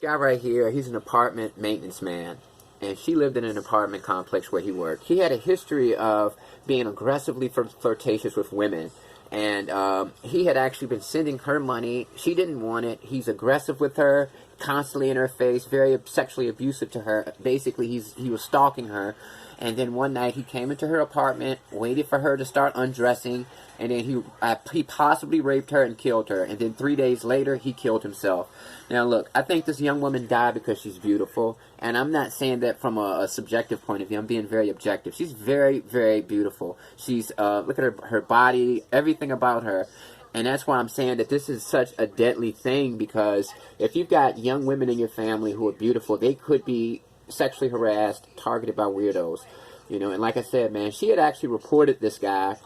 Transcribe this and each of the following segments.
Guy right here, he's an apartment maintenance man, and she lived in an apartment complex where he worked. He had a history of being aggressively flirtatious with women, and he had actually been sending her money. She didn't want it. He's aggressive with her, constantly in her face, very sexually abusive to her. Basically, he was stalking her. And then one night he came into her apartment, waited for her to start undressing, and then he possibly raped her and killed her. And then 3 days later, he killed himself. Now look, I think this young woman died because she's beautiful, and I'm not saying that from a subjective point of view. I'm being very objective. She's very, very beautiful. She's look at her body, everything about her. And that's why I'm saying that this is such a deadly thing, because if you've got young women in your family who are beautiful, they could be sexually harassed, targeted by weirdos, you know. And like I said, man, she had actually reported this guy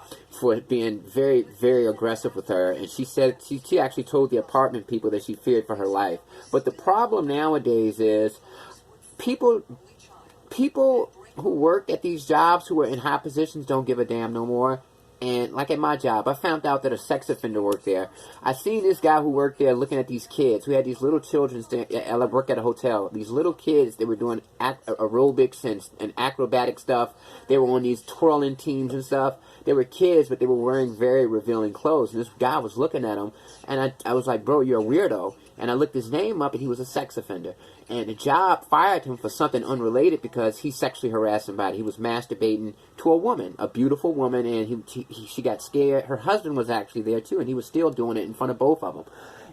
for being very, very aggressive with her, and she said she actually told the apartment people that she feared for her life. But the problem nowadays is people who work at these jobs, who are in high positions, don't give a damn no more. And like at my job, I found out that a sex offender worked there. I seen this guy who worked there looking at these kids who had these little children. I work at a hotel. These little kids, they were doing aerobics and acrobatic stuff. They were on these twirling teams and stuff. They were kids, but they were wearing very revealing clothes. And this guy was looking at them, and I was like, bro, you're a weirdo. And I looked his name up, and he was a sex offender. And the job fired him for something unrelated because he sexually harassed somebody. He was masturbating to a woman, a beautiful woman, and she got scared. Her husband was actually there too, and he was still doing it in front of both of them.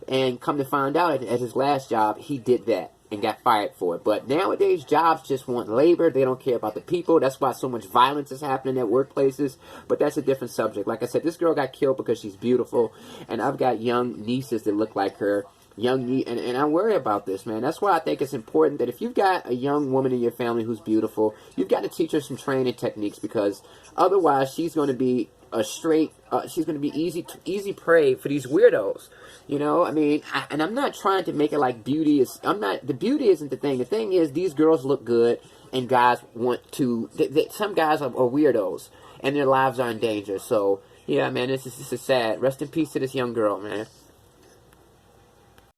And come to find out, at his last job, he did that and got fired for it. But nowadays, jobs just want labor. They don't care about the people. That's why so much violence is happening at workplaces. But that's a different subject. Like I said, this girl got killed because she's beautiful, and I've got young nieces that look like her. And I worry about this, man. That's why I think it's important that if you've got a young woman in your family who's beautiful, you've got to teach her some training techniques, because otherwise she's going to be she's going to be easy prey for these weirdos. You know, I mean, and I'm not trying to make it like beauty is. The beauty isn't the thing. The thing is, these girls look good, and guys want to. Some guys are weirdos, and their lives are in danger. So yeah, man, this is sad. Rest in peace to this young girl, man.